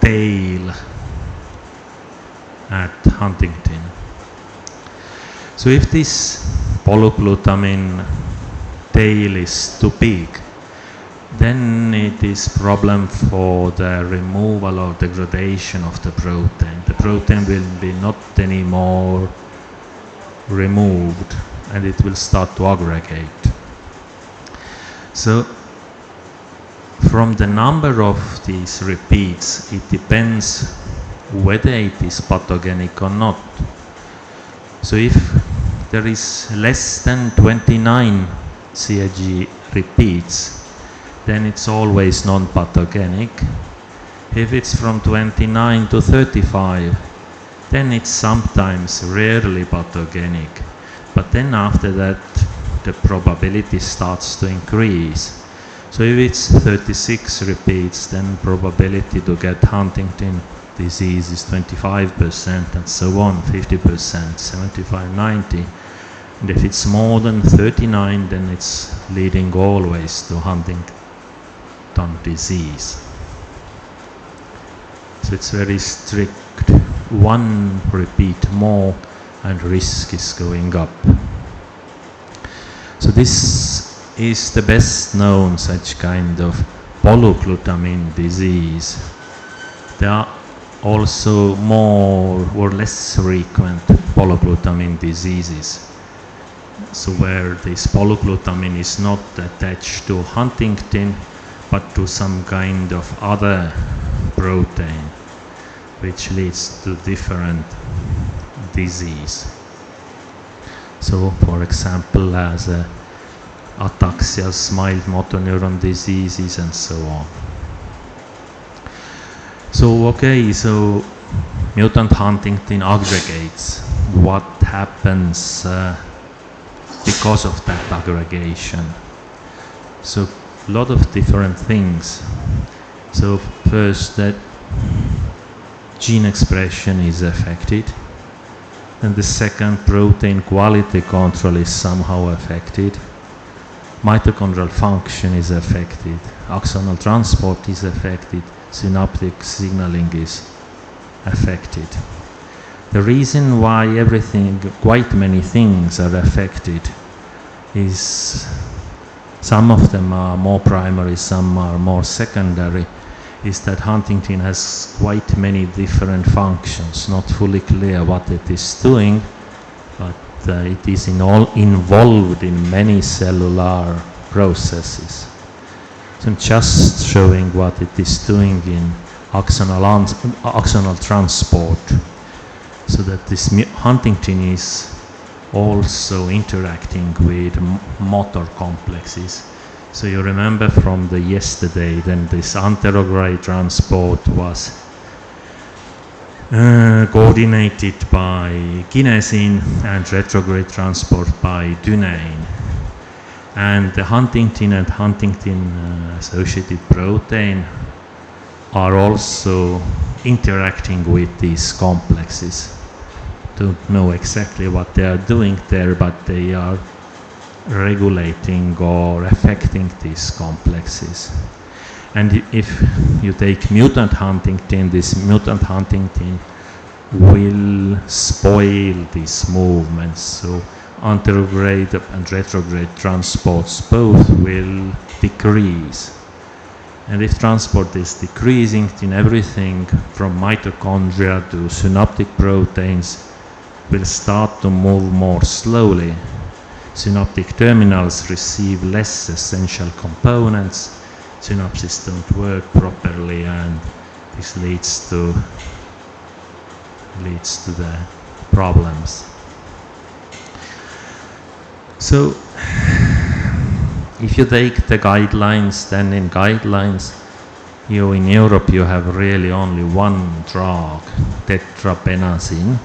tail at Huntington. So if this polyglutamine tail is too big, then it is problem for the removal or degradation of the protein. The protein will be not anymore removed and it will start to aggregate. So from the number of these repeats, it depends whether it is pathogenic or not. So if there is less than 29 CAG repeats, then it's always non-pathogenic. If it's from 29 to 35, then it's sometimes rarely pathogenic. But then after that, the probability starts to increase. So if it's 36 repeats, then probability to get Huntington disease is 25% and so on, 50%, 75, 90. And if it's more than 39, then it's leading always to Huntington disease. So it's very strict. One repeat more and risk is going up. So this is the best known such kind of polyglutamine disease. There are also more or less frequent polyglutamine diseases. So where this polyglutamine is not attached to Huntington, but to some kind of other protein, which leads to different disease. So, for example, as ataxias, mild motor neuron diseases, and so on. So, okay, so mutant Huntington aggregates. What happens because of that aggregation? So, a lot of different things. So, first, that gene expression is affected. And the second, protein quality control is somehow affected. Mitochondrial function is affected. Axonal transport is affected. Synaptic signaling is affected. The reason why quite many things are affected is some of them are more primary, some are more secondary, is that Huntington has quite many different functions, not fully clear what it is doing, but it is involved in many cellular processes. So I'm just showing what it is doing in axonal transport, so that this Huntington is also interacting with motor complexes. So you remember from the yesterday, then this anterograde transport was coordinated by kinesin and retrograde transport by dynein. And the Huntington and Huntington associated protein are also interacting with these complexes. Don't know exactly what they are doing there, but they are regulating or affecting these complexes. And if you take mutant Huntington, this mutant Huntington will spoil these movements. So anterograde and retrograde transports both will decrease. And if transport is decreasing, then everything from mitochondria to synaptic proteins will start to move more slowly. Synaptic terminals receive less essential components, synapses don't work properly, and this leads to the problems. So if you take the guidelines, then in guidelines in Europe you have really only one drug, tetrabenazine.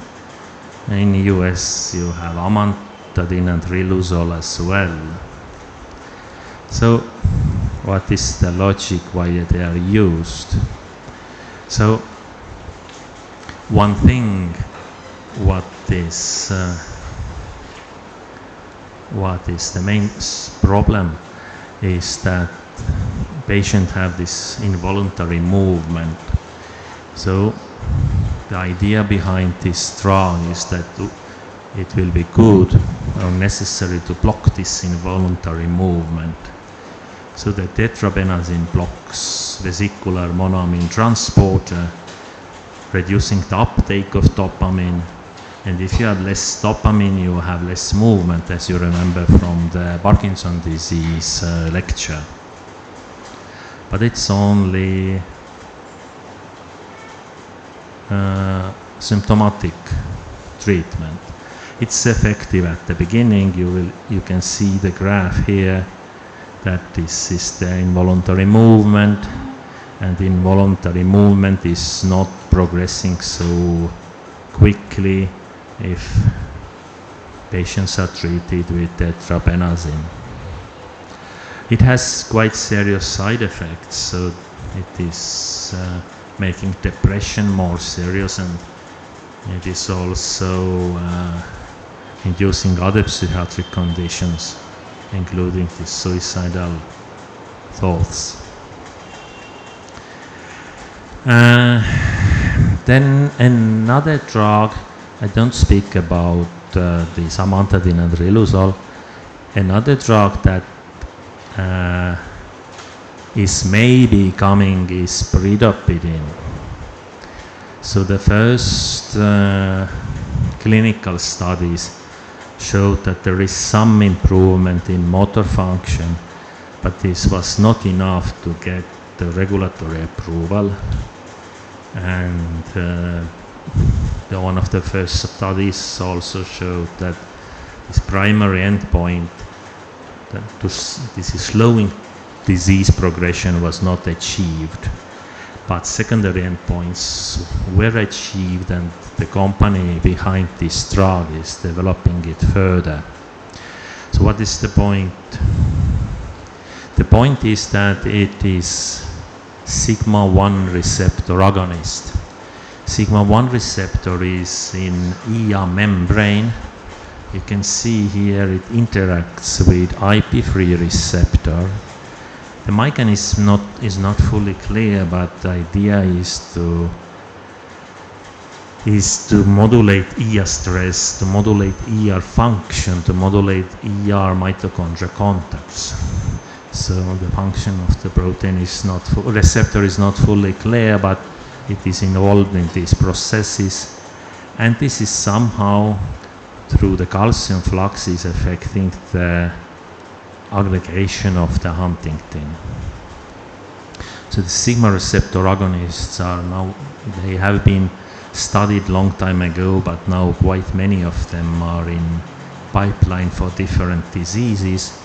In the US you have amantadine and riluzole as well. So what is the logic why they are used? So one thing what is the main problem is that patients have this involuntary movement So the idea behind this drug is that it will be good or necessary to block this involuntary movement. So the tetrabenazine blocks vesicular monoamine transporter, reducing the uptake of dopamine. And if you have less dopamine, you have less movement, as you remember from the Parkinson's disease lecture. But it's only symptomatic treatment. It's effective at the beginning. You can see the graph here that this is the involuntary movement, and involuntary movement is not progressing so quickly if patients are treated with tetrabenazine. It has quite serious side effects, so it is making depression more serious, and it is also inducing other psychiatric conditions, including the suicidal thoughts. Then another drug, I don't speak about this amantadine and riluzole. Another drug that is maybe coming is pridopidine. So the first clinical studies showed that there is some improvement in motor function, but this was not enough to get the regulatory approval. And one of the first studies also showed that this primary endpoint, that this is slowing disease progression, was not achieved. But secondary endpoints were achieved, and the company behind this drug is developing it further. So what is the point? The point is that it is sigma-1 receptor agonist. Sigma-1 receptor is in ER membrane. You can see here it interacts with IP3 receptor. The mechanism is not fully clear, but the idea is to modulate ER stress, to modulate ER function, to modulate ER mitochondrial contacts. So the function of the protein is not receptor is not fully clear, but it is involved in these processes, and this is somehow through the calcium flux is affecting the aggregation of the huntingtin. So the sigma receptor agonists are now, they have been studied long time ago, but now quite many of them are in pipeline for different diseases.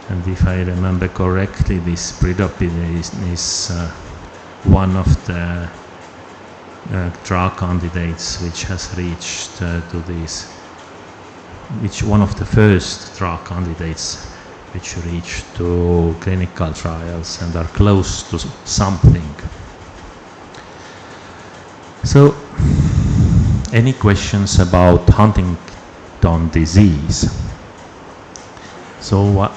And if I remember correctly, this pridopidine is one of the drug candidates which has reached to this, which one of the first drug candidates which reached to clinical trials and are close to something. So, any questions about Huntington disease? So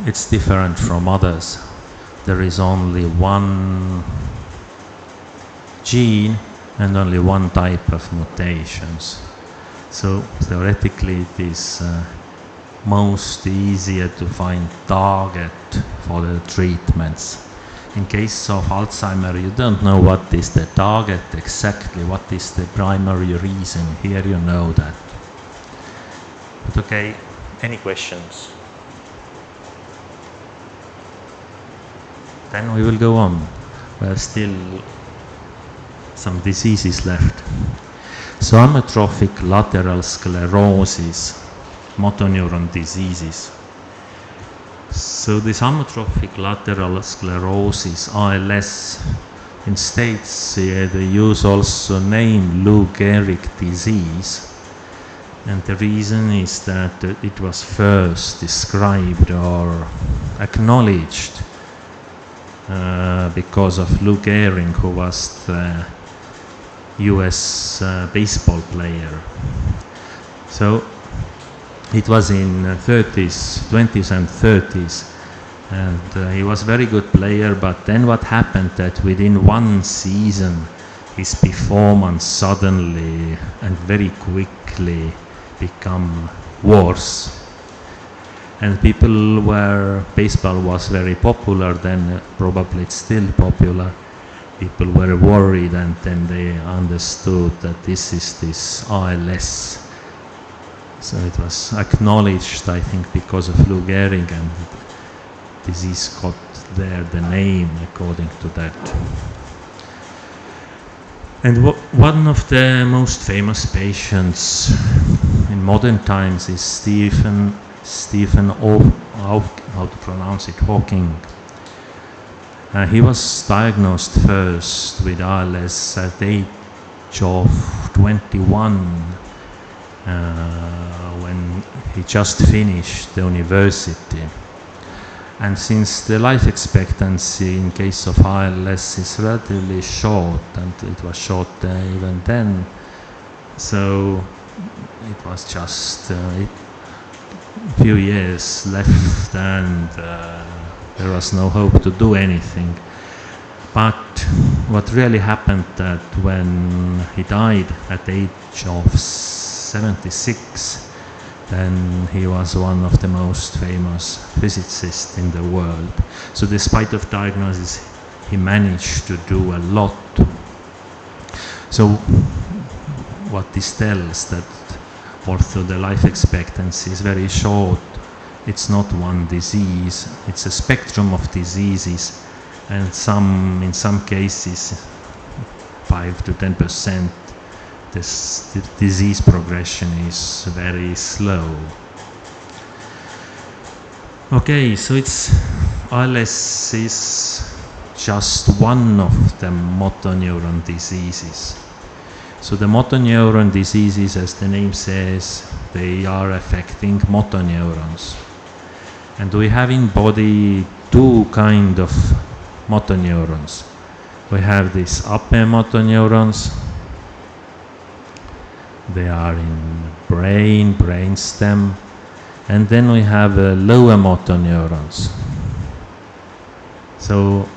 it's different from others. There is only one gene and only one type of mutations. So theoretically it is most easier to find target for the treatments. In case of Alzheimer, you don't know what is the target exactly, what is the primary reason. Here you know that. But okay, any questions? Then we will go on. There are still some diseases left. So amyotrophic lateral sclerosis, motor neuron diseases. So this amyotrophic lateral sclerosis, ALS, in States they use also name Lou Gehrig disease, and the reason is that it was first described or acknowledged because of Lou Gehrig, who was the US baseball player. So it was in 20s and 30s, and he was a very good player, but then what happened that within one season his performance suddenly and very quickly become worse. And baseball was very popular then, probably it's still popular. People were worried, and then they understood that this is this ALS. So it was acknowledged, I think, because of Lou Gehrig, and disease got there the name according to that. And one of the most famous patients in modern times is Stephen Hawking. He was diagnosed first with ALS at the age of 21, when he just finished the university. And since the life expectancy in case of ALS is relatively short, and it was short even then, so it was just a few years left, and there was no hope to do anything. But what really happened that when he died at the age of 76, then he was one of the most famous physicists in the world. So despite of diagnosis, he managed to do a lot. So what this tells, that although the life expectancy is very short, it's not one disease, it's a spectrum of diseases, and in some cases 5 to 10%, this disease progression is very slow. Okay, so ALS is just one of the motor neuron diseases. So the motor neuron diseases, as the name says, they are affecting motor neurons. And we have in body two kind of motor neurons. We have these upper motor neurons. They are in brainstem, and then we have lower motor neurons. So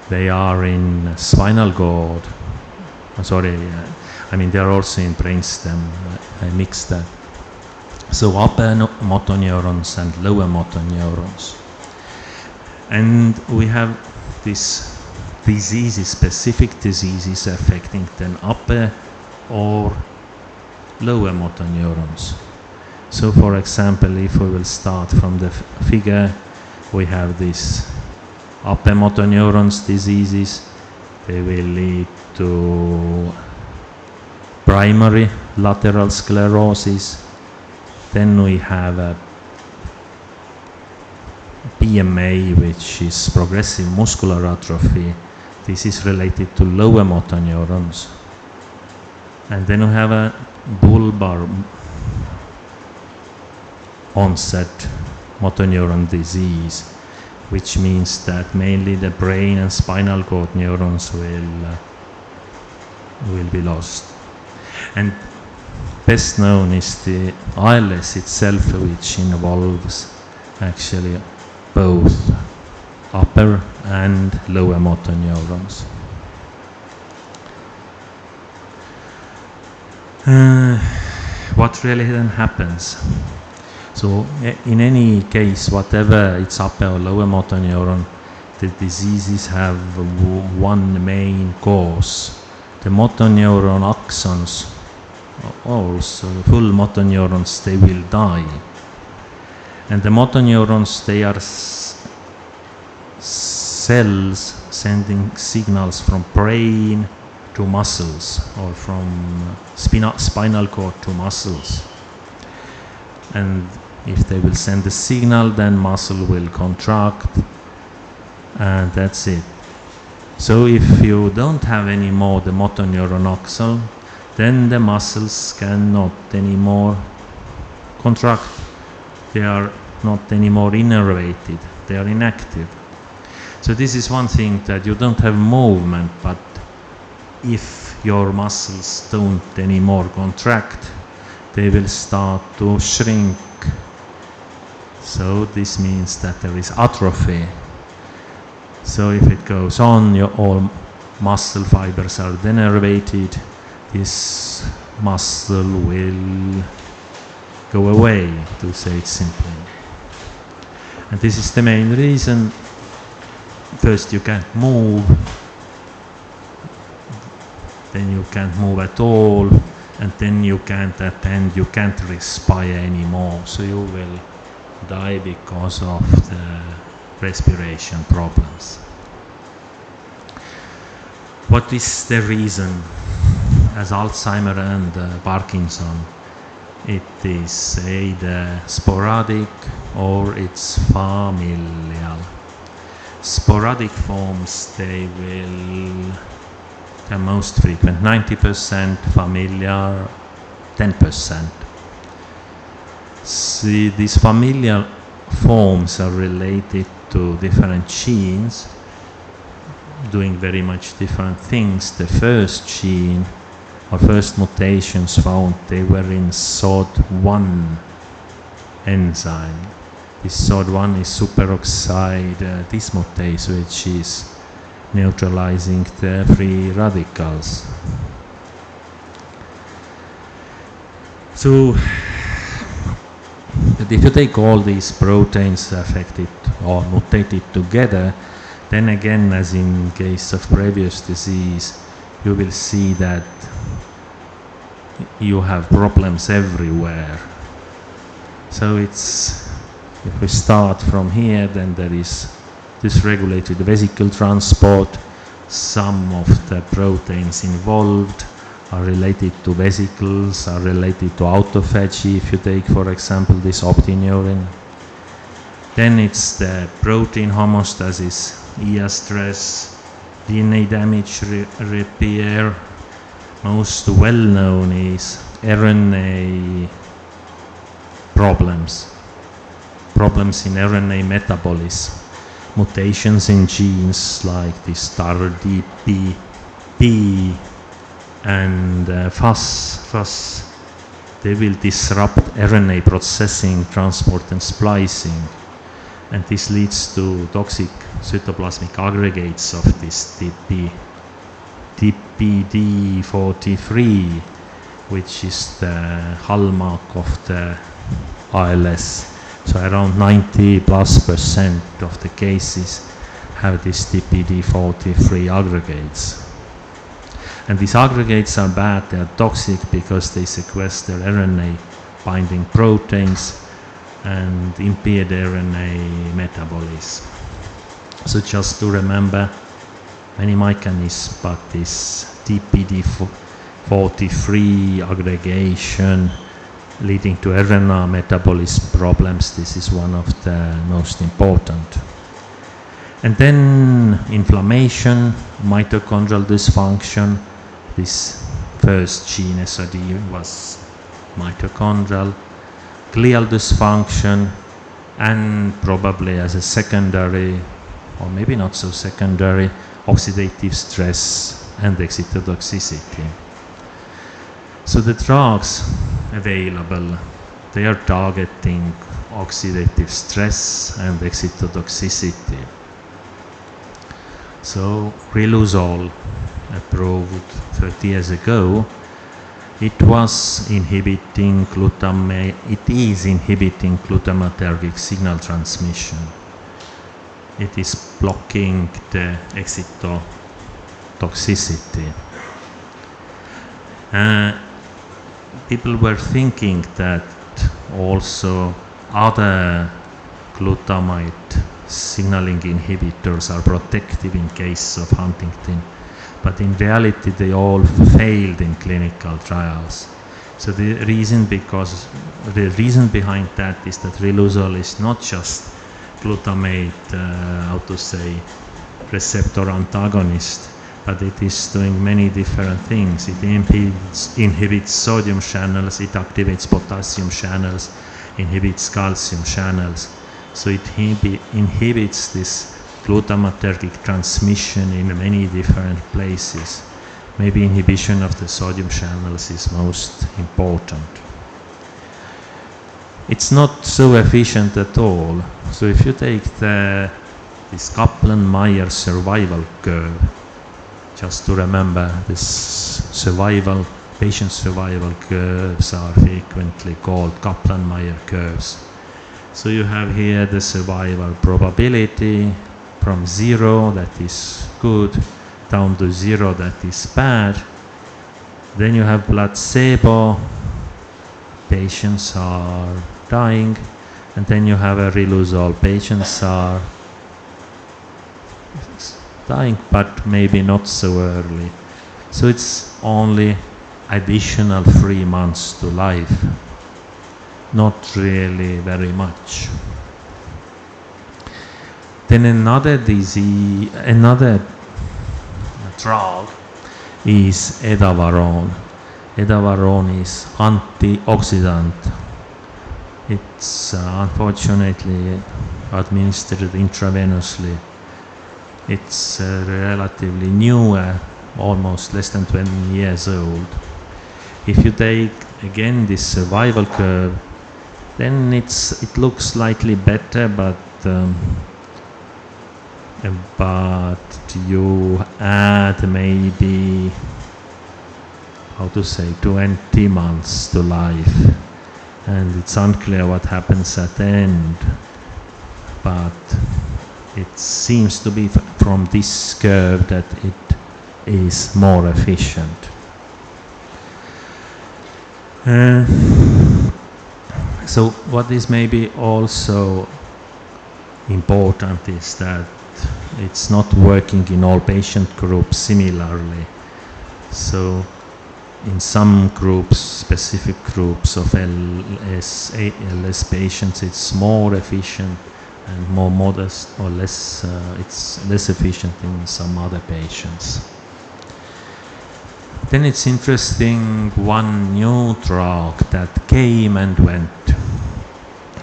they are in spinal cord. They are also in brainstem. I mixed that. So upper motor neurons and lower motor neurons. And we have these specific diseases affecting the upper or lower motor neurons. So for example, if we will start from the figure, we have these upper motor neurons diseases. They will lead to primary lateral sclerosis. Then we have a PMA, which is progressive muscular atrophy. This is related to lower motor neurons. And then we have a bulbar onset motor neuron disease, which means that mainly the brain and spinal cord neurons will be lost. And best known is the ALS itself, which involves actually both upper and lower motor neurons. What really then happens? So in any case, whatever it's upper or lower motor neuron, the diseases have one main cause. The motor neuron axons, also full motor neurons, they will die. And the motor neurons, they are cells sending signals from brain to muscles, or from spinal cord to muscles. And if they will send the signal, then muscle will contract, and that's it. So if you don't have anymore the motor neuron axon, then the muscles cannot anymore contract. They are not anymore innervated, they are inactive. So this is one thing, that you don't have movement, but if your muscles don't anymore contract, they will start to shrink. So this means that there is atrophy. So if it goes on, muscle fibers are denervated, this muscle will go away, to say it simply. And this is the main reason. First, you can't move, then you can't move at all, and then you can't attend, you can't respire anymore, so you will die because of the respiration problems. What is the reason? As Alzheimer and Parkinson, it is either sporadic or it's familial. Sporadic forms, they're most frequent, 90%, familiar 10%. See, these familial forms are related to different genes doing very much different things. The first gene or first mutations found, they were in SOD1 enzyme. This SOD1 is superoxide dismutase, which is neutralizing the free radicals. So, but if you take all these proteins affected or mutated together, then again, as in case of previous disease, you will see that you have problems everywhere. So it's, if we start from here, then there is dysregulated vesicle transport. Some of the proteins involved are related to vesicles, are related to autophagy, if you take, for example, this optineurin. Then it's the protein homeostasis, ER stress, DNA damage repair. Most well-known is RNA problems in RNA metabolism, mutations in genes like this TARDP and FAS. They will disrupt RNA processing, transport and splicing, and this leads to toxic cytoplasmic aggregates of this TPD43, which is the hallmark of the ALS. So around 90+% of the cases have this TPD43 aggregates. And these aggregates are bad, they are toxic because they sequester RNA binding proteins and impede RNA metabolism. So just to remember, many mechanisms, but this TPD43 aggregation leading to RNA metabolism problems, this is one of the most important. And then inflammation, mitochondrial dysfunction. This first gene SOD was mitochondrial, glial dysfunction, and probably as a secondary, or maybe not so secondary, oxidative stress and excitotoxicity. So the drugs available, they are targeting oxidative stress and excitotoxicity. So riluzole, approved 30 years ago, it is inhibiting glutamatergic signal transmission. It is blocking the excitotoxicity. People were thinking that also other glutamate signaling inhibitors are protective in case of Huntington, but in reality they all failed in clinical trials. So the reason behind that is that riluzole is not just glutamate, receptor antagonist, but it is doing many different things. It inhibits sodium channels, it activates potassium channels, inhibits calcium channels. So it inhibits this glutamatergic transmission in many different places. Maybe inhibition of the sodium channels is most important. It's not so efficient at all. So if you take this Kaplan-Meier survival curve, just to remember, this patient survival curves are frequently called Kaplan-Meier curves. So you have here the survival probability from 0, that is good, down to 0, that is bad. Then you have placebo, patients are dying, and then you have a Riluzole, patients are dying, but maybe not so early. So it's only additional 3 months to life, not really very much. Then another drug is edavarone. Edavarone is antioxidant. It's unfortunately administered intravenously. It's relatively new, almost less than 20 years old. If you take again this survival curve, then it looks slightly better, but you add maybe 20 months to life, and it's unclear what happens at the end, but it seems to be from this curve that it is more efficient. So what is maybe also important is that it's not working in all patient groups similarly. So in some groups, specific groups of ALS patients, it's more efficient and more modest, or less, it's less efficient in some other patients. Then it's interesting, one new drug that came and went.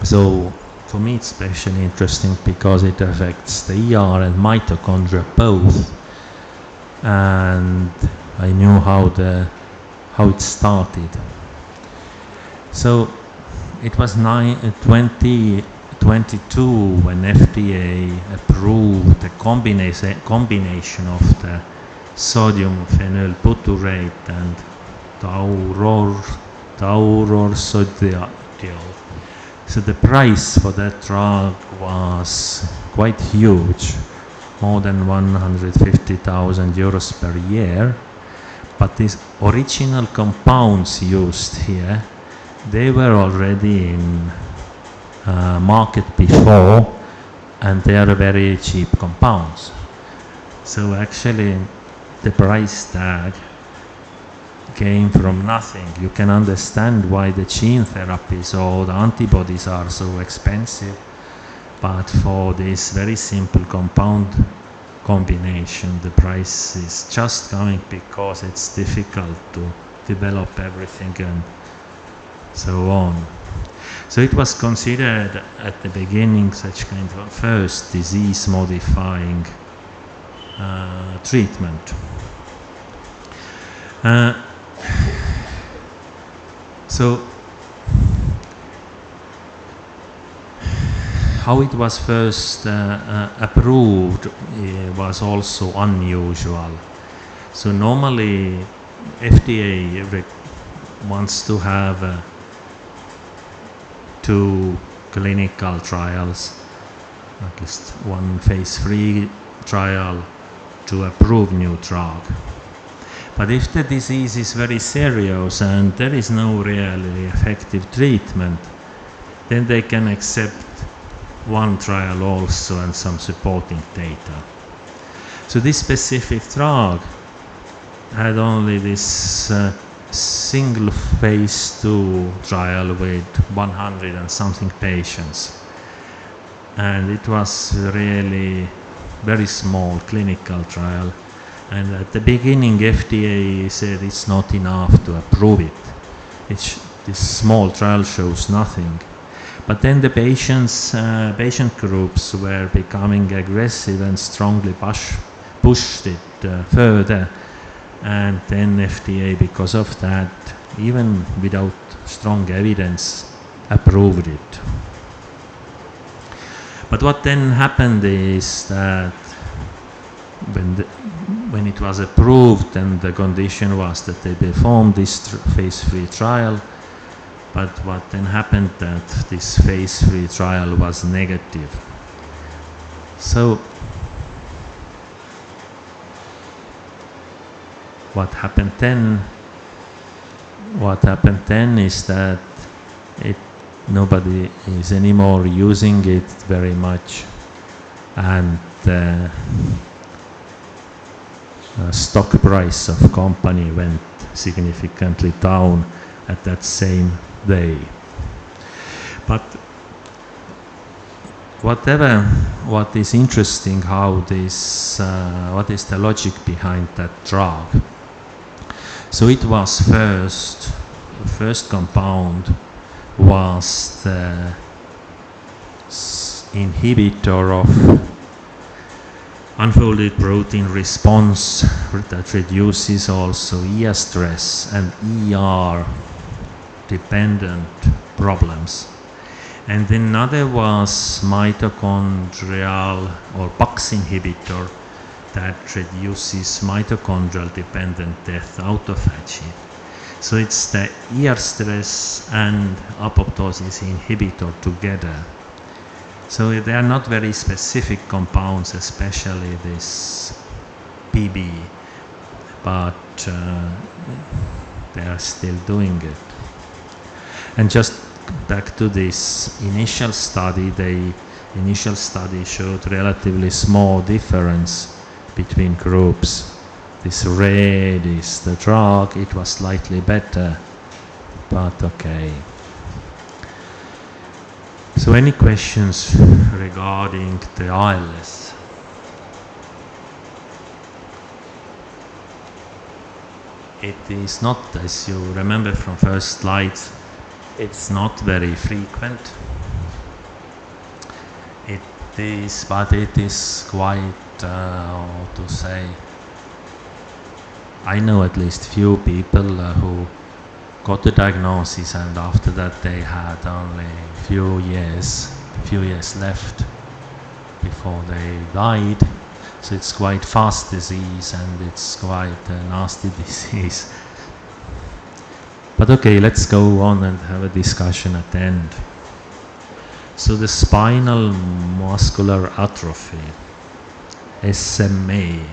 So for me it's especially interesting because it affects the ER and mitochondria both, and I knew how it started. So it was 2022 when FDA approved the combination of the sodium phenylbutyrate and taurosodiol. So the price for that drug was quite huge, more than 150,000 euros per year. But these original compounds used here, they were already in market before, and they are very cheap compounds. So actually the price tag came from nothing. You can understand why the gene therapies or the antibodies are so expensive, but for this very simple compound combination, the price is just coming because it's difficult to develop everything and so on. So it was considered at the beginning such kind of first disease-modifying treatment. So how it was first approved was also unusual. So normally FDA wants to have 2 clinical trials, at least 1 phase 3 trial to approve new drug. But if the disease is very serious and there is no really effective treatment, then they can accept 1 trial also and some supporting data. So this specific drug had only this single phase 2 trial with 100 and something patients. And it was really very small clinical trial. And at the beginning, FDA said it's not enough to approve it. This small trial shows nothing. But then the patient groups were becoming aggressive and strongly pushed it further. And then FDA, because of that, even without strong evidence, approved it. But what then happened is that when when it was approved, and the condition was that they performed this phase 3 trial. But what then happened that this phase 3 trial was negative. So what happened then? What happened then is that nobody is anymore using it very much, and the stock price of company went significantly down at that same day. But what is interesting, how this, what is the logic behind that drug? So it was the first compound was the inhibitor of unfolded protein response that reduces also ER stress and ER dependent problems. And then another was mitochondrial or PAX inhibitor that reduces mitochondrial dependent death autophagy. So it's the ER stress and apoptosis inhibitor together. So they are not very specific compounds, especially this PB, but they are still doing it. And just back to this initial study, the initial study showed relatively small difference between groups. This red is the drug, it was slightly better, but okay. So any questions regarding the ILS? It is not, as you remember from first slides, it's not very frequent. It is, but it is quite, how to say, I know at least few people who got the diagnosis, and after that they had only few years left before they died. So it's quite fast disease, and it's quite a nasty disease. But okay, let's go on and have a discussion at the end. So the spinal muscular atrophy, SMA.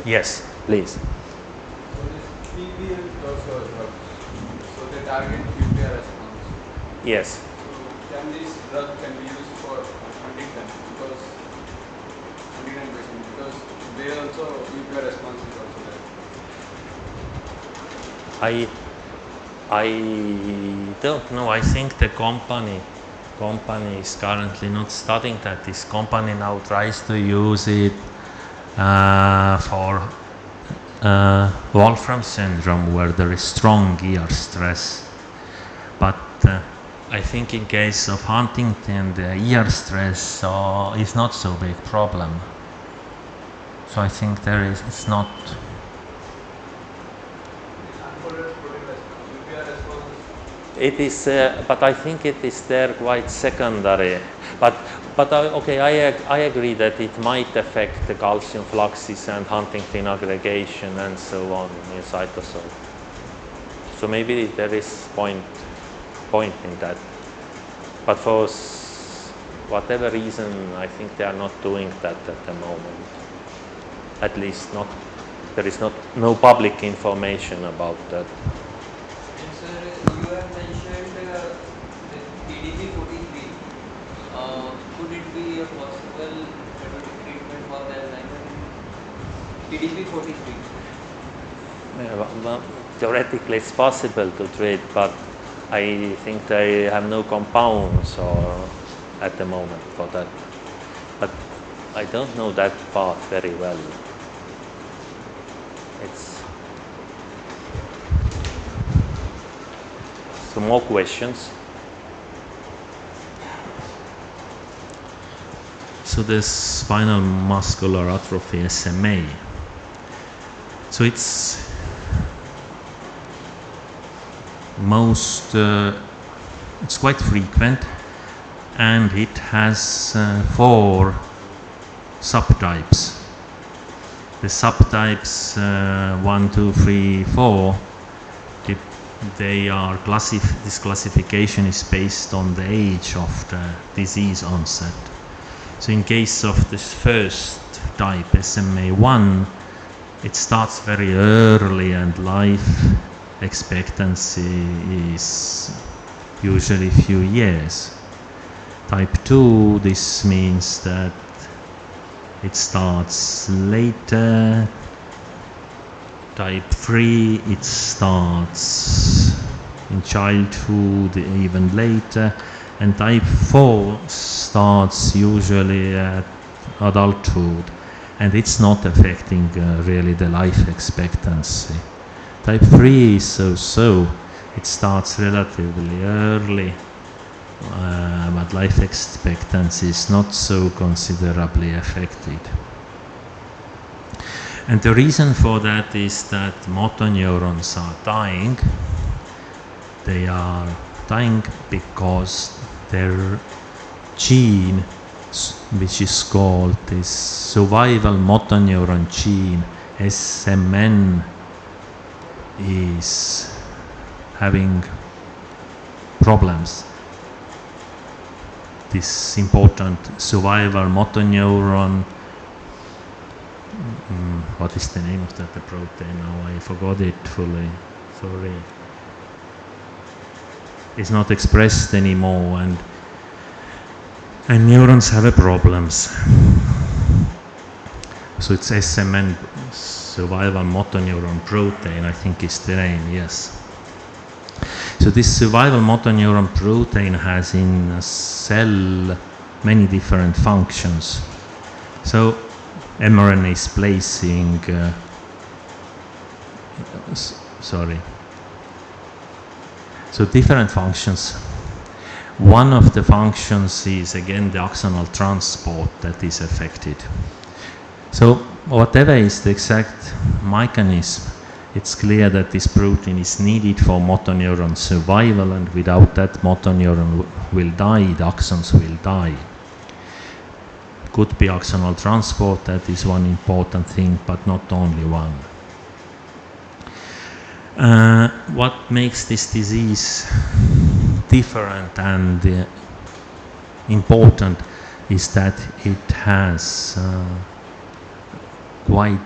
Yes, please. So this PB and also drugs, so they target nuclear response. Yes. So can this drug can be used for Huntington patient, because they also nuclear response is also there. I don't know. I think the company is currently not studying that. This company now tries to use it for Wolfram syndrome, where there is strong ER stress. But I think in case of Huntington, the ER stress is not so big problem. So I think it's not. It is, but I think it is there quite secondary. But okay, I agree that it might affect the calcium fluxes and Huntington aggregation and so on in cytosol. So maybe there is point in that. But for whatever reason, I think they are not doing that at the moment. At least not. There is no public information about that. You have mentioned the TDP-43. Could it be a possible therapeutic treatment for the Alzheimer? TDP-43. Well, theoretically, it's possible to treat, but I think they have no compounds at the moment for that. But I don't know that part very well. Some more questions? So this spinal muscular atrophy, SMA. So it's it's quite frequent, and it has 4 subtypes. the subtypes 1, 2, 3, 4, they are this classification is based on the age of the disease onset. So in case of this first type, SMA1, it starts very early and life expectancy is usually a few years. Type 2, this means that it starts later. Type 3, it starts in childhood, even later. And type 4 starts usually at adulthood. And it's not affecting really the life expectancy. Type 3 is so-so. It starts relatively early, but life expectancy is not so considerably affected. And the reason for that is that motor neurons are dying. They are dying because their gene, which is called this survival motor neuron gene, SMN, is having problems. This important survival motor neuron, what is the name of that the protein now? I forgot it fully, sorry. It's not expressed anymore, and neurons have problems. So it's SMN, survival motor neuron protein, I think is the name, yes. So this survival motor neuron protein has in a cell many different functions. So mRNA splicing, so different functions. One of the functions is again the axonal transport that is affected. So whatever is the exact mechanism, it's clear that this protein is needed for motor neuron survival, and without that motor neuron will die, the axons will die. Could be axonal transport, that is one important thing, but not only one. What makes this disease different and important is that it has quite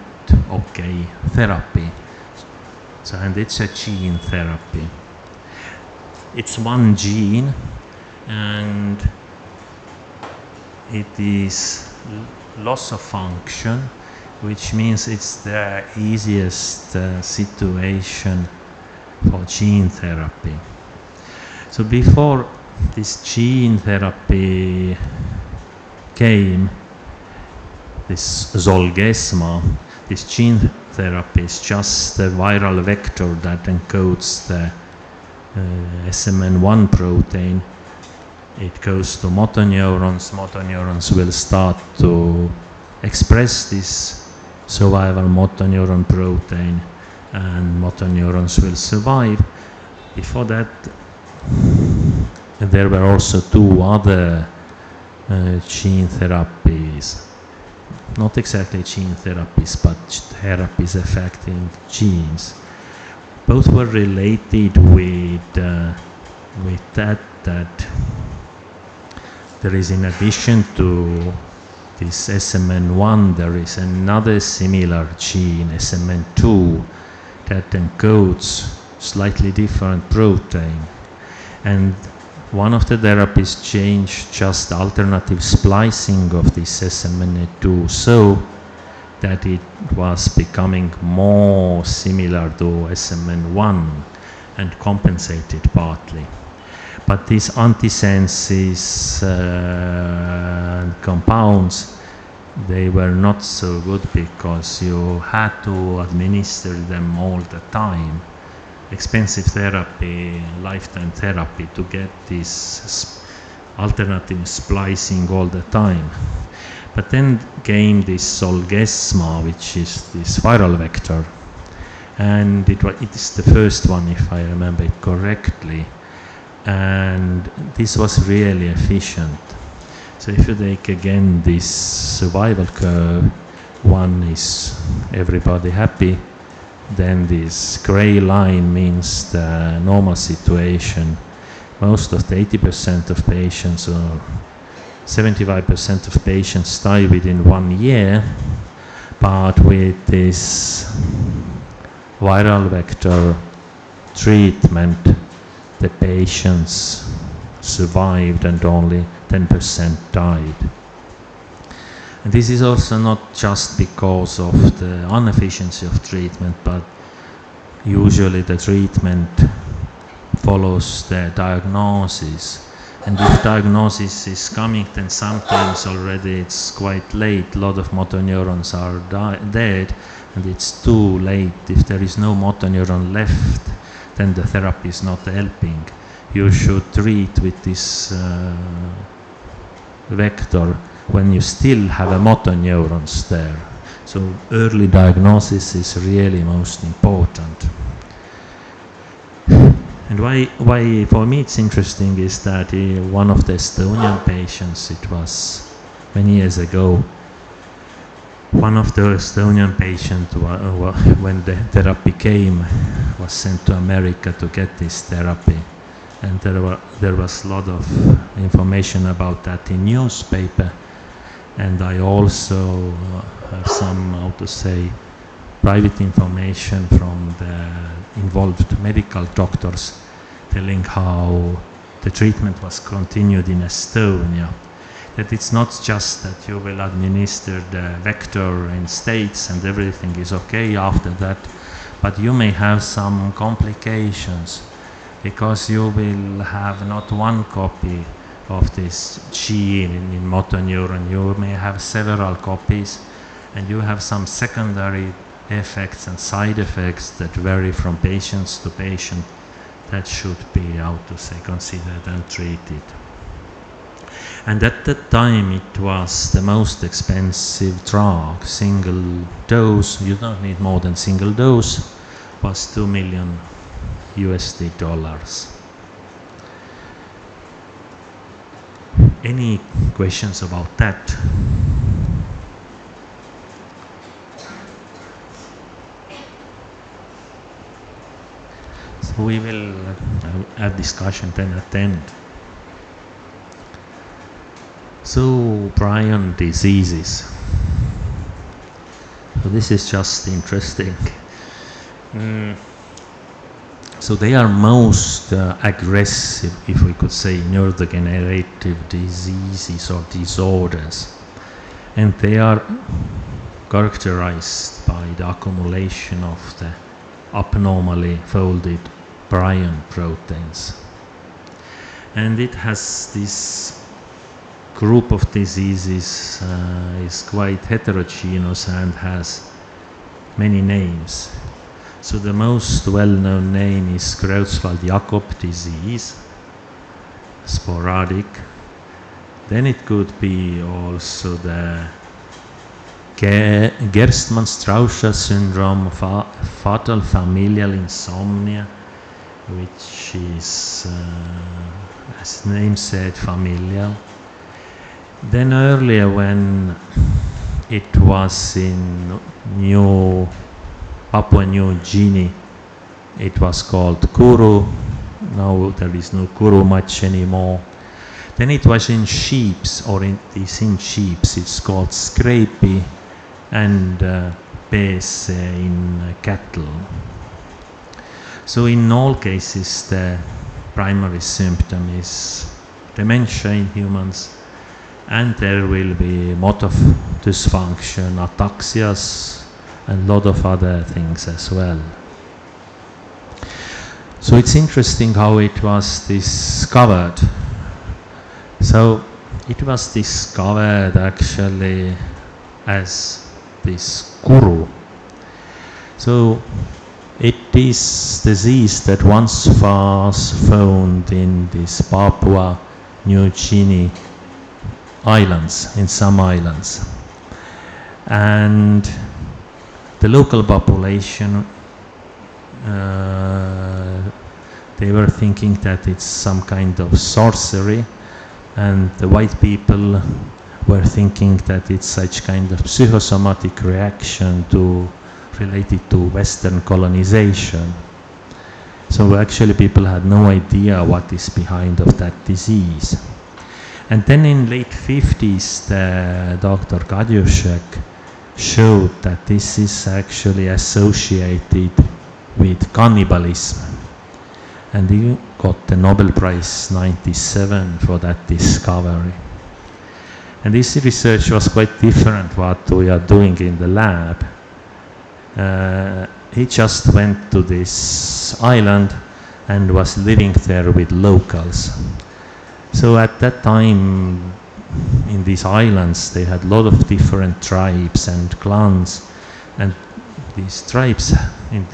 okay therapy. So, and it's a gene therapy. It's one gene, and it is loss of function, which means it's the easiest situation for gene therapy. So before this gene therapy came, this Zolgensma, this gene therapy is just the viral vector that encodes the SMN1 protein. It goes to motor neurons. Motor neurons will start to express this survival motor neuron protein, and motor neurons will survive. Before that, there were also two other gene therapies. Not exactly gene therapies, but therapies affecting genes. Both were related with that there is, in addition to this SMN1, there is another similar gene, SMN2, that encodes slightly different protein. And one of the therapies changed just alternative splicing of this SMN2 so that it was becoming more similar to SMN1 and compensated partly. But these antisenses and compounds, they were not so good because you had to administer them all the time. Expensive therapy, lifetime therapy to get this alternative splicing all the time. But then came this Zolgensma, which is this viral vector, and it is the first one, if I remember it correctly, and this was really efficient. So if you take again this survival curve, one is everybody happy, then this gray line means the normal situation. Most of the 80% of patients or 75% of patients die within 1 year, but with this viral vector treatment, the patients survived and only 10% died. And this is also not just because of the inefficiency of treatment, but usually the treatment follows the diagnosis. And if diagnosis is coming, then sometimes already it's quite late. A lot of motor neurons are dead, and it's too late. If there is no motor neuron left, then the therapy is not helping. You should treat with this vector when you still have a motor neurons there. So early diagnosis is really most important. And why for me it's interesting is that one of the Estonian patients, it was many years ago, one of the Estonian patients, when the therapy came, was sent to America to get this therapy. And there was a lot of information about that in newspaper. And I also have some, how to say, private information from the involved medical doctors telling how the treatment was continued in Estonia. That it's not just that you will administer the vector in States and everything is okay after that, but you may have some complications because you will have not one copy of this gene in motor neuron. You may have several copies, and you have some secondary effects and side effects that vary from patients to patient that should be, how to say, considered and treated. And at that time it was the most expensive drug. Single dose, you don't need more than single dose, was $2 million. Any questions about that? So we will have discussion then at the end. So prion diseases. So this is just interesting. So they are most aggressive, if we could say, neurodegenerative diseases or disorders. And they are characterized by the accumulation of the abnormally folded prion proteins. And it has this group of diseases is quite heterogeneous and has many names. So the most well-known name is Creutzfeldt-Jakob disease, sporadic. Then it could be also the Gerstmann-Strauss syndrome, fatal familial insomnia, which is, as the name said, familial. Then earlier, when it was in Papua New Guinea, it was called Kuru. Now there is no Kuru much anymore. Then it was in sheeps, or it is in sheeps. It's called Scrapie, and Bes in cattle. So in all cases, the primary symptom is dementia in humans, and there will be motor dysfunction, ataxias, and a lot of other things as well. So it's interesting how it was discovered. So it was discovered actually as this Kuru. So it is disease that once was found in this Papua New Guinea islands, in some islands. And the local population, they were thinking that it's some kind of sorcery, and the white people were thinking that it's such kind of psychosomatic reaction related to Western colonization. So actually people had no idea what is behind of that disease. And then in late 50s, Dr. Kadyushek showed that this is actually associated with cannibalism. And he got the Nobel Prize 97 for that discovery. And this research was quite different what we are doing in the lab. He just went to this island and was living there with locals. So at that time, in these islands, they had a lot of different tribes and clans, and these tribes and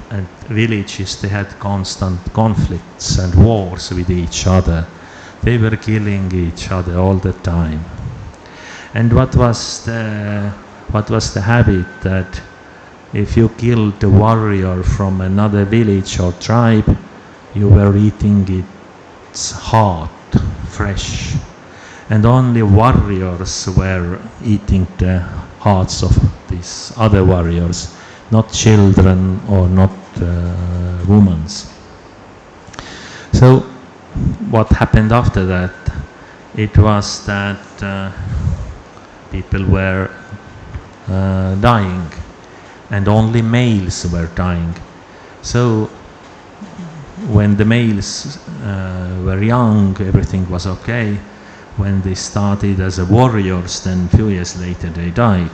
villages, they had constant conflicts and wars with each other. They were killing each other all the time. And what was the habit that if you killed a warrior from another village or tribe, you were eating its heart fresh, and only warriors were eating the hearts of these other warriors, not children or not women. So what happened after that? It was that people were dying, and only males were dying. So when the males were young, everything was okay. When they started as warriors, then a few years later they died.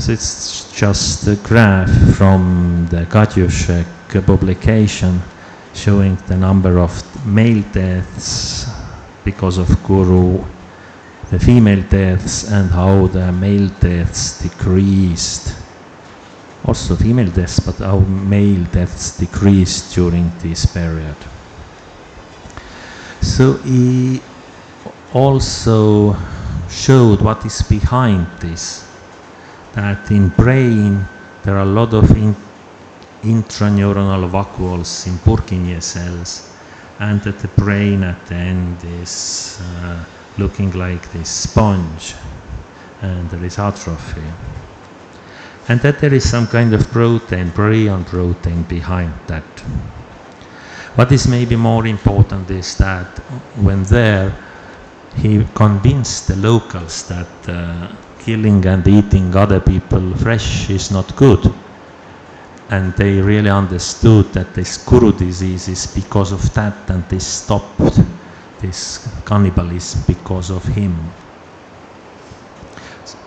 So it's just a graph from the Kadyushek publication showing the number of male deaths because of Guru, the female deaths, and how the male deaths decreased. Also female deaths, but how male deaths decreased during this period. So he also showed what is behind this, that in brain there are a lot of intraneuronal vacuoles in Purkinje cells, and that the brain at the end is looking like this sponge, and there is atrophy. And that there is some kind of protein, prion protein behind that. What is maybe more important is that when there, he convinced the locals that killing and eating other people fresh is not good. And they really understood that this Kuru disease is because of that, and they stopped this cannibalism because of him.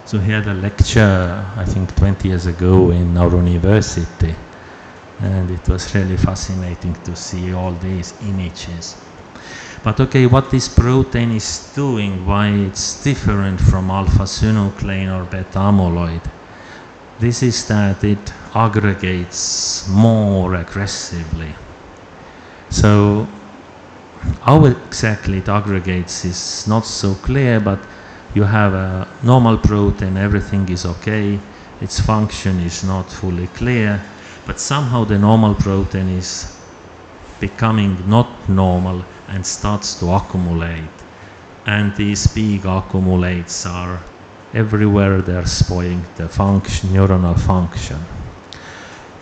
So he had a lecture, I think 20 years ago in our university, and it was really fascinating to see all these images. But okay, what this protein is doing, why it's different from alpha-synuclein or beta-amyloid, this is that it aggregates more aggressively. So how exactly it aggregates is not so clear, but you have a normal protein, everything is okay, its function is not fully clear, but somehow the normal protein is becoming not normal and starts to accumulate. And these big accumulates are everywhere, they're spoiling the function, neuronal function.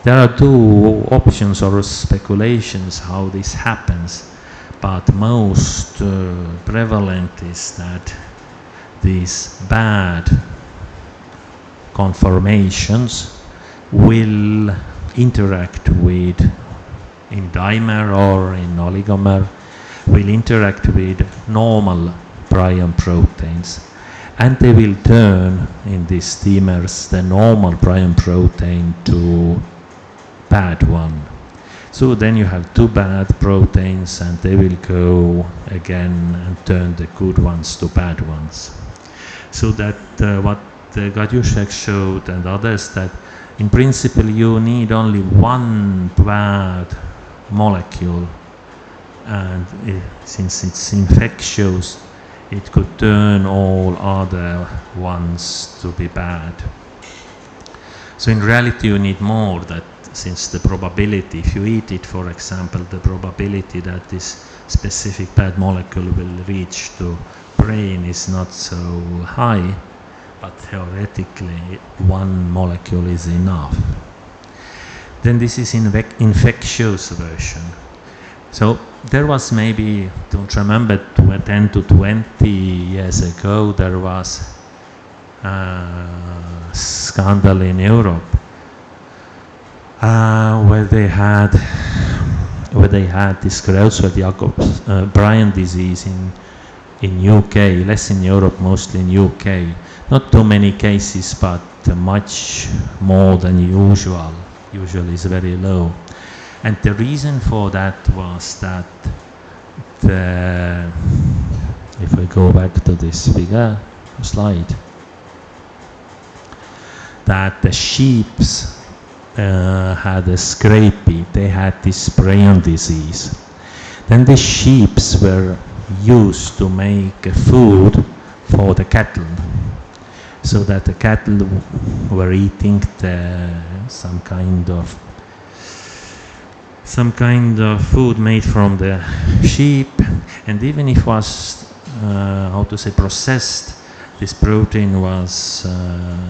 There are two options or speculations how this happens, but most prevalent is that these bad conformations will interact with, in dimer or in oligomer, will interact with normal prion proteins, and they will turn in these dimers the normal prion protein to bad one. So then you have two bad proteins, and they will go again and turn the good ones to bad ones. So that what Kadyushek showed and others, that in principle you need only one bad molecule, and since it's infectious, it could turn all other ones to be bad. So in reality you need more, that since the probability, if you eat it for example, the probability that this specific bad molecule will reach to brain is not so high, but theoretically one molecule is enough. Then this is infectious version. So there was maybe, don't remember, 10 to 20 years ago, there was a scandal in Europe where they had this Creutzfeldt-Jakob-Bryan disease in UK, less in Europe, mostly in UK. Not too many cases, but much more than usual. Usually is very low. And the reason for that was that if we go back to this slide, that the sheeps had a scrapie, they had this Bryan disease. Then the sheeps were used to make food for the cattle, so that the cattle were eating some kind of food made from the sheep, and even if it was processed, this protein was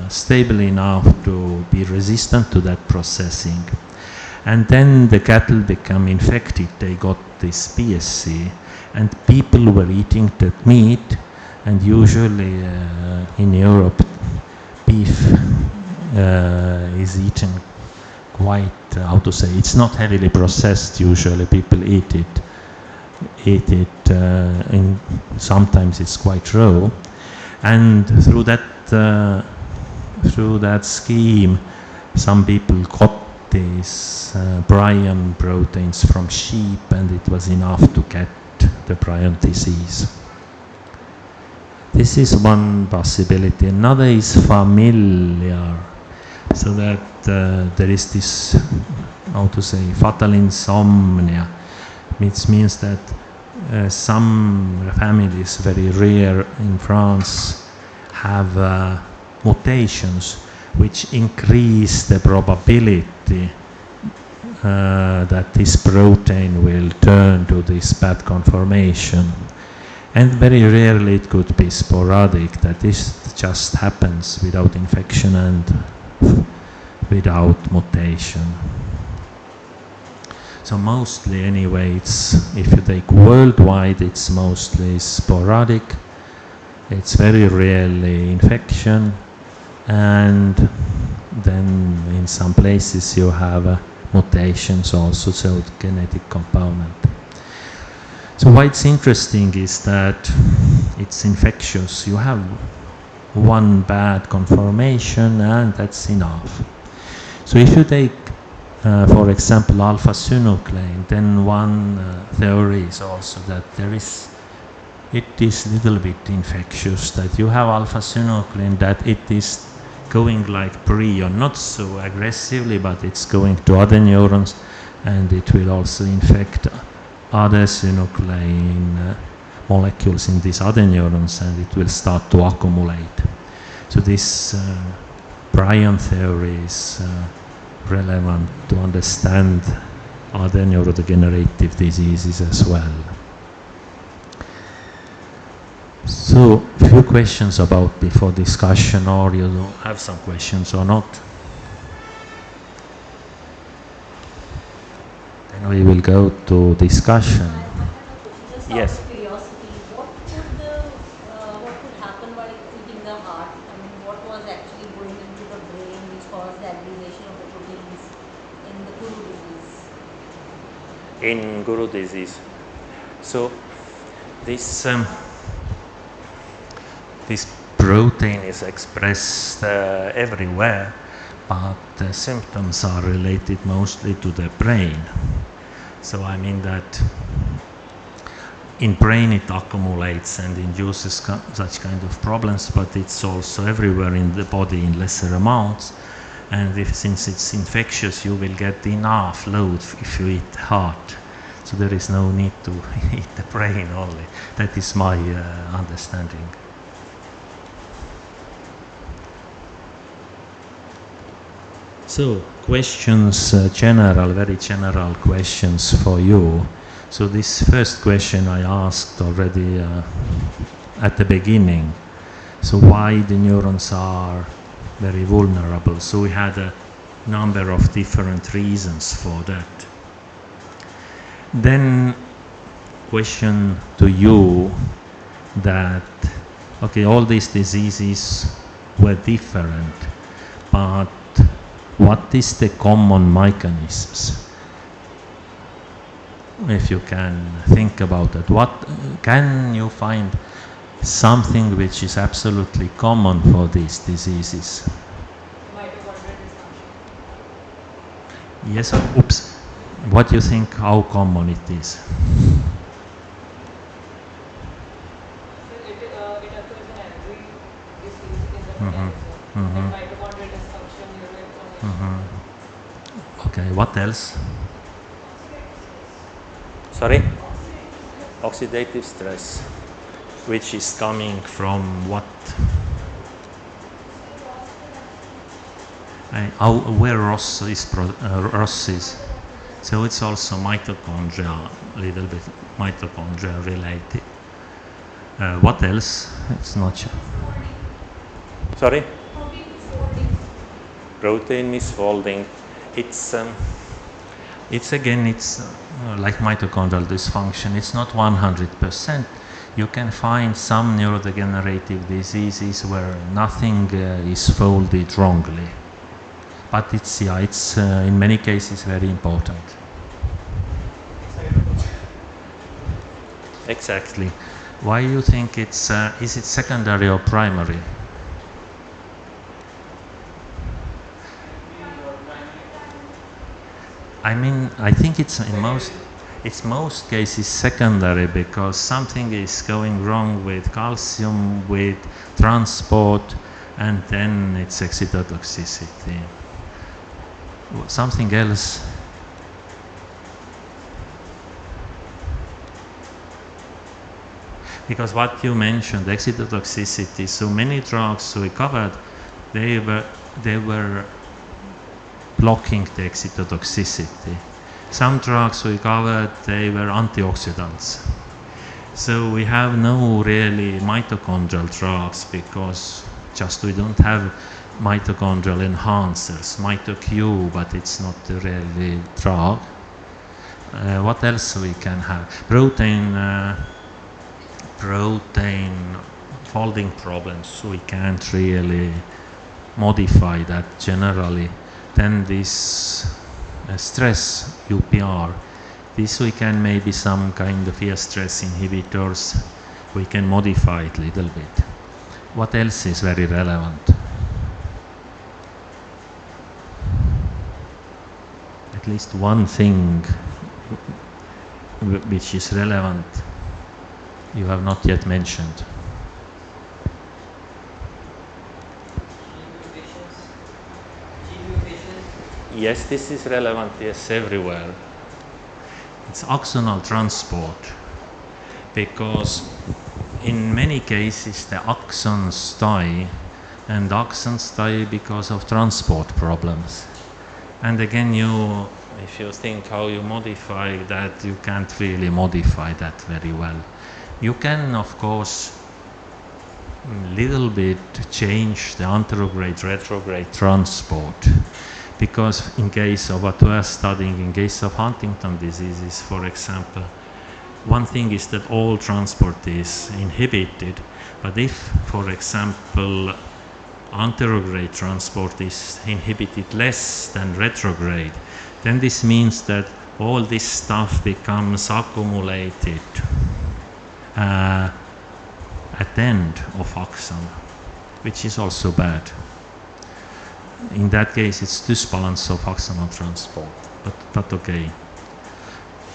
stable enough to be resistant to that processing. And then the cattle become infected, they got this PSC, and people were eating that meat, and usually in Europe beef is eaten quite, it's not heavily processed usually, people eat it, and sometimes it's quite raw. And through that scheme, some people got these Bryan proteins from sheep, and it was enough to get the Bryan disease. This is one possibility. Another is familiar, so that there is this, fatal insomnia, which means that some families, very rare in France, have mutations which increase the probability that this protein will turn to this bad conformation. And very rarely it could be sporadic, that this just happens without infection and without mutation. So mostly anyway, if you take worldwide, it's mostly sporadic, it's very rarely infection, and then in some places you have mutations also, so genetic component. So why it's interesting is that it's infectious. You have one bad conformation and that's enough. So if you take, for example, alpha-synuclein, then one theory is also that it is little bit infectious, that you have alpha-synuclein, that it is going like prion, not so aggressively, but it's going to other neurons, and it will also infect other synuclein molecules in these other neurons, and it will start to accumulate. So this Bryan theory is relevant to understand other neurodegenerative diseases as well. So, a few questions about before discussion, or you have some questions or not? Then we will go to discussion. Just Yes. out of curiosity, what could happen while treating the heart? I mean, what was actually going into the brain which caused the aggregation of the proteins in the Guru disease? In Guru disease. So this protein is expressed everywhere, but the symptoms are related mostly to the brain. So I mean that in brain it accumulates and induces such kind of problems, but it's also everywhere in the body in lesser amounts. And since it's infectious, you will get enough load if you eat heart. So there is no need to eat the brain only. That is my understanding. So questions, very general questions for you. So this first question I asked already at the beginning. So why the neurons are very vulnerable. So we had a number of different reasons for that. Then question to you that, okay, all these diseases were different, but what is the common mechanisms? If you can think about it, what can you find something which is absolutely common for these diseases? Mitochondrial dysfunction. Yes, oops. What do you think, how common it is? So it occurs in every disease in the organism. Like mitochondrial dysfunction, neuroinflammation. Okay, what else? Sorry? Oxidative stress, which is coming from what? Where Ross is. So it's also mitochondria, a little bit mitochondria related. What else? It's not sure. Sorry? Protein misfolding. It's again, it's like mitochondrial dysfunction. It's not 100%. You can find some neurodegenerative diseases where nothing is folded wrongly. But it's in many cases very important. Exactly. Why you think it's, is it secondary or primary? I mean, I think it's in most cases secondary, because something is going wrong with calcium, with transport, and then it's excitotoxicity. Something else? Because what you mentioned, excitotoxicity, so many drugs we covered, they were blocking the excitotoxicity. Some drugs we covered, they were antioxidants. So we have no really mitochondrial drugs, because just we don't have mitochondrial enhancers, MitoQ, but it's not really drug. What else we can have? Protein folding problems, we can't really modify that generally. Then this stress, UPR, this we can maybe some kind of stress inhibitors, we can modify it a little bit. What else is very relevant? At least one thing which is relevant you have not yet mentioned. Gene mutations. Yes, this is relevant, yes, everywhere. It's axonal transport, because in many cases the axons die, and axons die because of transport problems. And again, if you think how you modify that, you can't really modify that very well. You can, of course, little bit change the anterograde, retrograde transport, because in case of what we are studying, in case of Huntington diseases, for example, one thing is that all transport is inhibited, but if, for example, anterograde transport is inhibited less than retrograde, then this means that all this stuff becomes accumulated at the end of axon, which is also bad. In that case, it's dysbalance of axonal transport, but okay.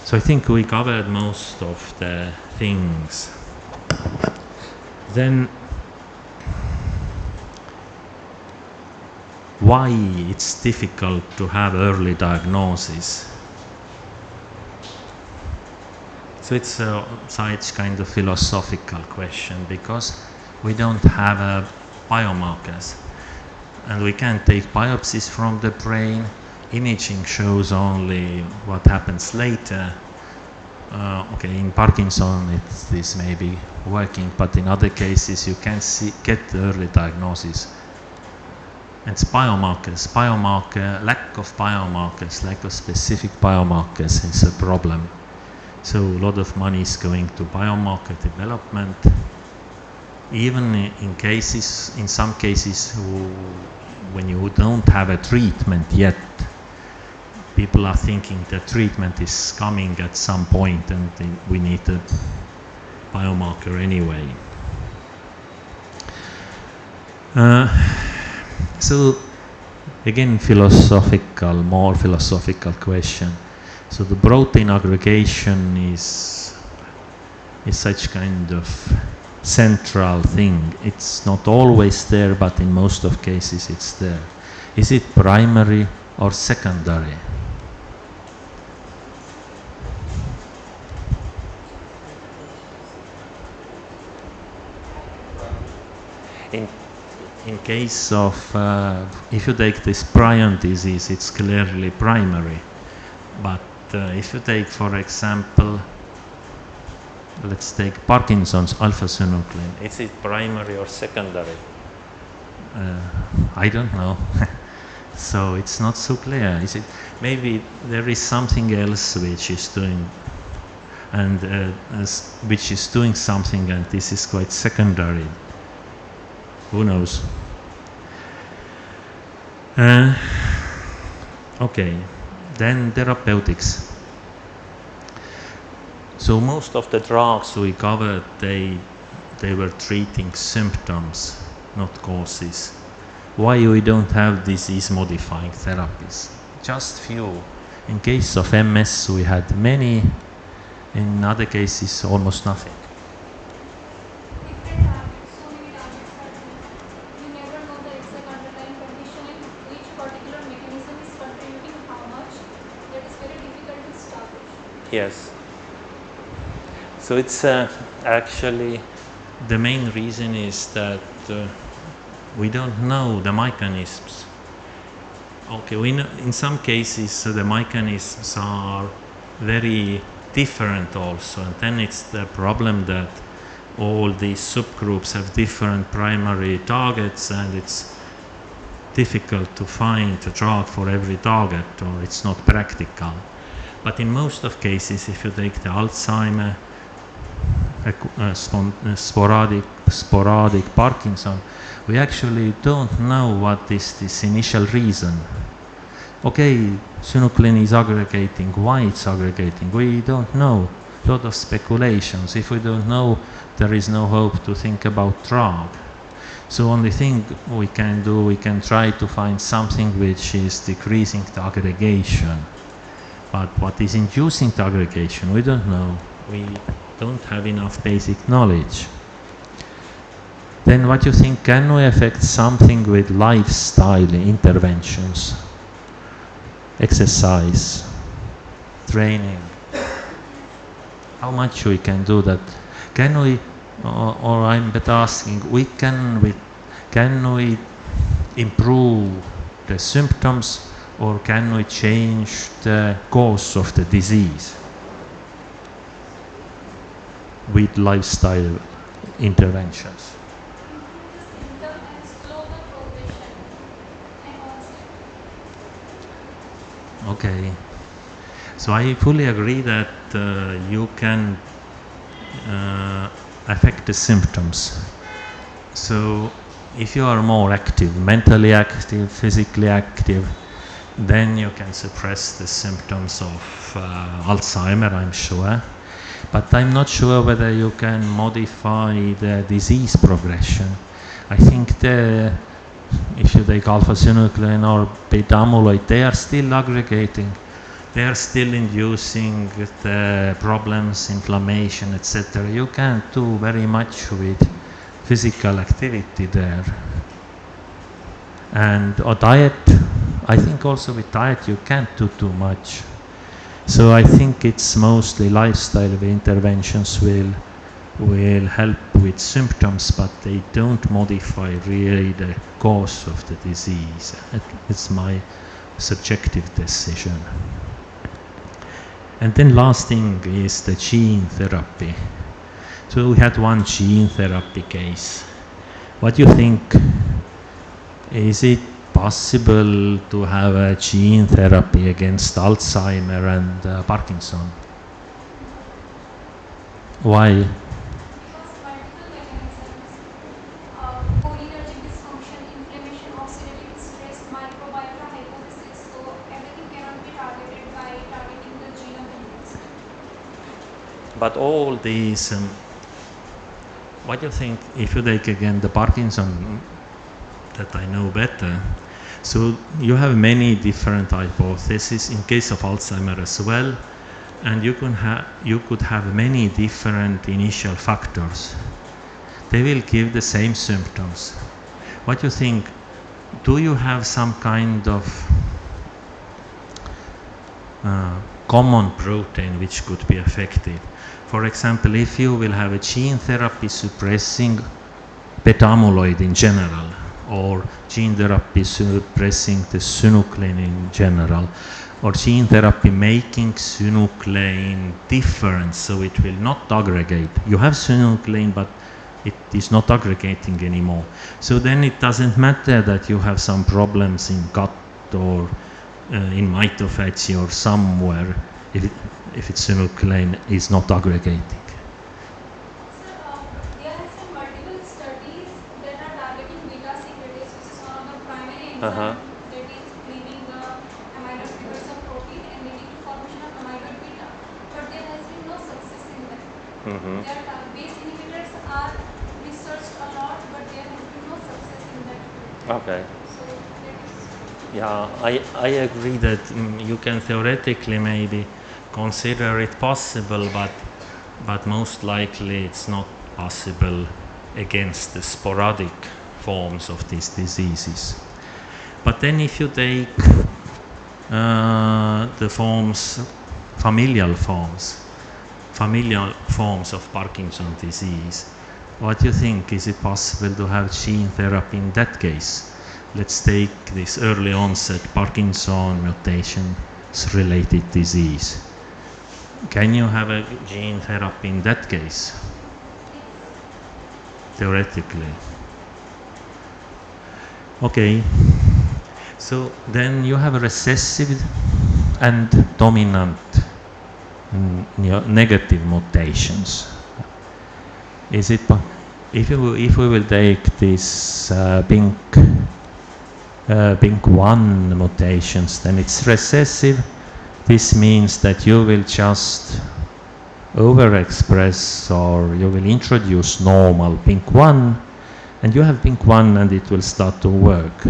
So I think we covered most of the things. Then, why it's difficult to have early diagnosis? So it's such kind of philosophical question, because we don't have biomarkers, and we can't take biopsies from the brain. Imaging shows only what happens later. Okay, in Parkinson, this maybe working, but in other cases you can get early diagnosis. And it's biomarkers. Lack of biomarkers, lack of specific biomarkers is a problem. So a lot of money is going to biomarker development. Even in some cases when you don't have a treatment yet, people are thinking that treatment is coming at some point and we need a biomarker anyway. So again, more philosophical question. So the protein aggregation is such kind of central thing. It's not always there, but in most of cases it's there. Is it primary or secondary? In case of, if you take this prion disease, it's clearly primary. But if you take, for example, let's take Parkinson's alpha-synuclein, is it primary or secondary? I don't know. So it's not so clear. Is it? Maybe there is something else which is doing, and which is doing something, and this is quite secondary. Who knows? Okay, then therapeutics. So most of the drugs we covered, they were treating symptoms, not causes. Why we don't have disease-modifying therapies? Just few. In case of MS, we had many. In other cases, almost nothing. Yes. So it's actually the main reason is that we don't know the mechanisms. Okay, we know in some cases the mechanisms are very different also, and then it's the problem that all these subgroups have different primary targets, and it's difficult to find a drug for every target, or it's not practical. But in most of cases, if you take the Alzheimer, sporadic Parkinson, we actually don't know what is this initial reason. Okay, synuclein is aggregating. Why it's aggregating? We don't know. A lot of speculations. If we don't know, there is no hope to think about drug. So only thing we can do, we can try to find something which is decreasing the aggregation. But what is inducing the aggregation, we don't know. We don't have enough basic knowledge. Then what you think, can we affect something with lifestyle interventions? Exercise, training. How much we can do that? Can we, or I'm better asking, can we improve the symptoms, or can we change the course of the disease with lifestyle interventions? Okay, so I fully agree that you can affect the symptoms. So if you are more active, mentally active, physically active, then you can suppress the symptoms of Alzheimer, I'm sure. But I'm not sure whether you can modify the disease progression. I think if you take alpha-synuclein or beta-amyloid, they are still aggregating. They are still inducing the problems, inflammation, etc. You can't do very much with physical activity there. And or diet, I think also with diet you can't do too much. So I think it's mostly lifestyle interventions will help with symptoms, but they don't modify really the cause of the disease. It's my subjective decision. And then last thing is the gene therapy. So we had one gene therapy case. What do you think? Is it possible to have a gene therapy against Alzheimer and Parkinson? Why? Because multiple mechanisms, cholinergic dysfunction, inflammation, oxidative stress, microbiota hypothesis, so everything cannot be targeted by targeting the gene of interest. But all these, what do you think if you take again the Parkinson that I know better? So you have many different hypotheses in case of Alzheimer as well, and you could have many different initial factors. They will give the same symptoms. What do you think? Do you have some kind of common protein which could be affected? For example, if you will have a gene therapy suppressing beta amyloid in general, or gene therapy suppressing the synuclein in general, or gene therapy making synuclein different so it will not aggregate. You have synuclein, but it is not aggregating anymore. So then it doesn't matter that you have some problems in gut or in mitophagy or somewhere if its synuclein is not aggregating. Sir, there has been multiple studies that are targeting beta secretase, which is one of the primary enzymes that is cleaving the amyloid precursor protein and leading to formation of amyloid beta. But there has been no success in that. Their base inhibitors are researched a lot, but there has been no success in that. Okay. So that is. Yeah, I agree that you can theoretically maybe consider it possible, but most likely it's not possible against the sporadic forms of these diseases. But then if you take the forms, familial forms of Parkinson's disease, what do you think? Is it possible to have gene therapy in that case? Let's take this early onset Parkinson mutations related disease. Can you have a gene therapy in that case? Theoretically. Okay. So then you have recessive and dominant negative mutations. Is it if we will take this BINC1 mutations, then it's recessive. This means that you will just overexpress or you will introduce normal BINC1 and you have BINC1 and it will start to work.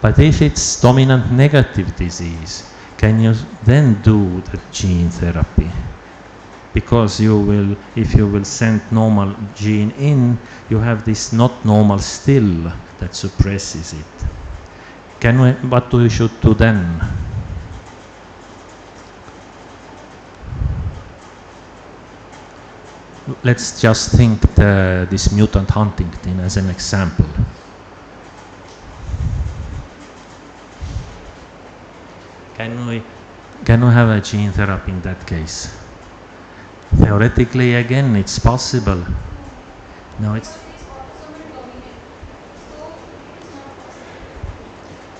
But if it's dominant negative disease, can you then do the gene therapy? Because if you will send normal gene in, you have this not normal still that suppresses it. What we should do then? Let's just think this mutant Huntington as an example. Can we have a gene therapy in that case? Theoretically, again, it's possible. No, it's.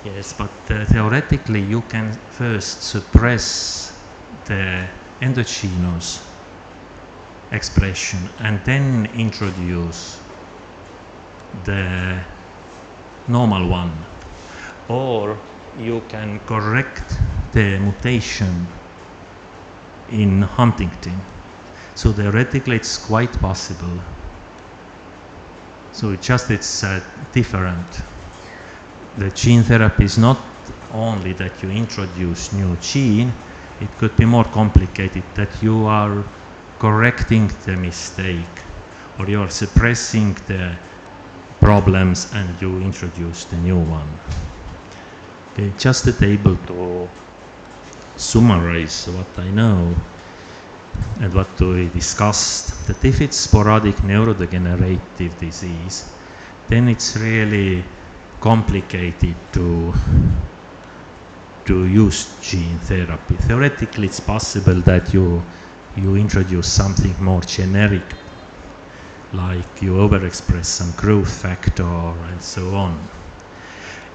Yes, but theoretically, you can first suppress the endogenous expression and then introduce the normal one, or you can correct the mutation in Huntington. So theoretically it's quite possible. So it's different. The gene therapy is not only that you introduce new gene, it could be more complicated, that you are correcting the mistake or you are suppressing the problems and you introduce the new one. Okay, just to be able to summarize what I know and what we discussed, that if it's sporadic neurodegenerative disease, then it's really complicated to use gene therapy. Theoretically, it's possible that you introduce something more generic like you overexpress some growth factor and so on.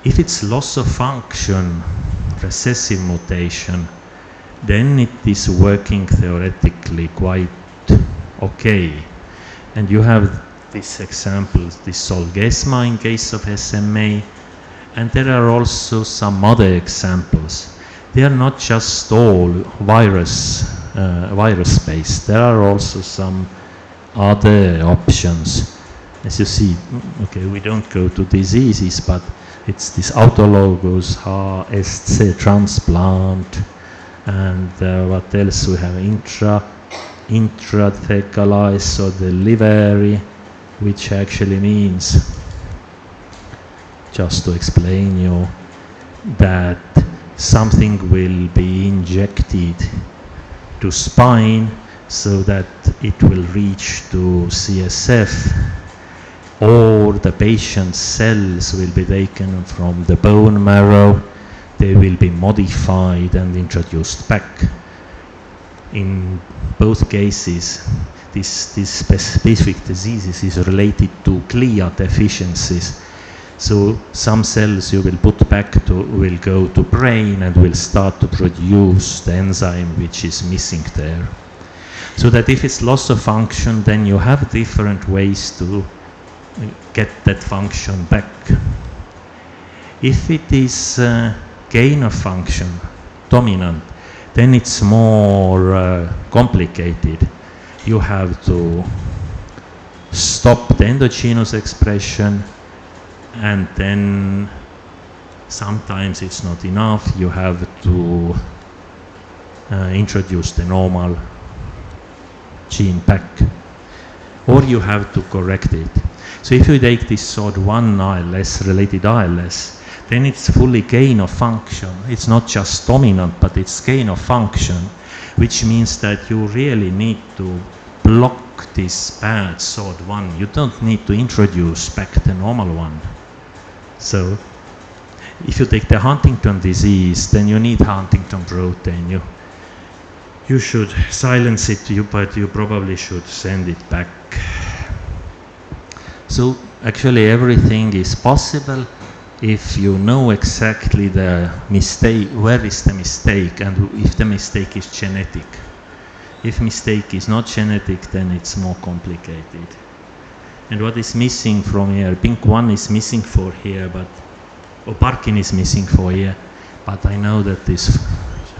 If it's loss of function, recessive mutation, then it is working theoretically quite okay. And you have this example, this Zolgensma in case of SMA, and there are also some other examples. They are not just all virus-based. There are also some other options. As you see, okay, we don't go to diseases, but it's this autologous HSC transplant, and what else we have? Intrathecalized, so delivery, which actually means, just to explain you, that something will be injected to spine so that it will reach to CSF, or the patient's cells will be taken from the bone marrow, they will be modified and introduced back. In both cases, this specific diseases is related to glia deficiencies. So some cells you will put back will go to brain and will start to produce the enzyme which is missing there. So that if it's loss of function, then you have different ways to get that function back. If it is gain of function, dominant, then it's more complicated. You have to stop the endogenous expression, and then sometimes it's not enough. You have to introduce the normal gene back, or you have to correct it. So if you take this SOD1 ILS, related ILS, then it's fully gain of function. It's not just dominant, but it's gain of function, which means that you really need to block this bad SOD1. You don't need to introduce back the normal one. So if you take the Huntington disease, then you need Huntington protein. You should silence it, but you probably should send it back. So actually everything is possible if you know exactly the mistake, where is the mistake, and if the mistake is genetic. If mistake is not genetic, then it's more complicated. And what is missing from here? PINK1 is missing for here, but Parkin is missing for here. But I know that this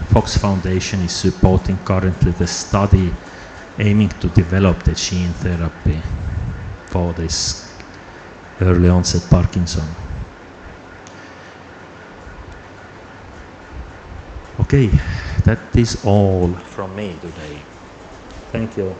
Fox Foundation is supporting currently the study aiming to develop the gene therapy for this early onset Parkinson. Okay, that is all from me today. Thank you.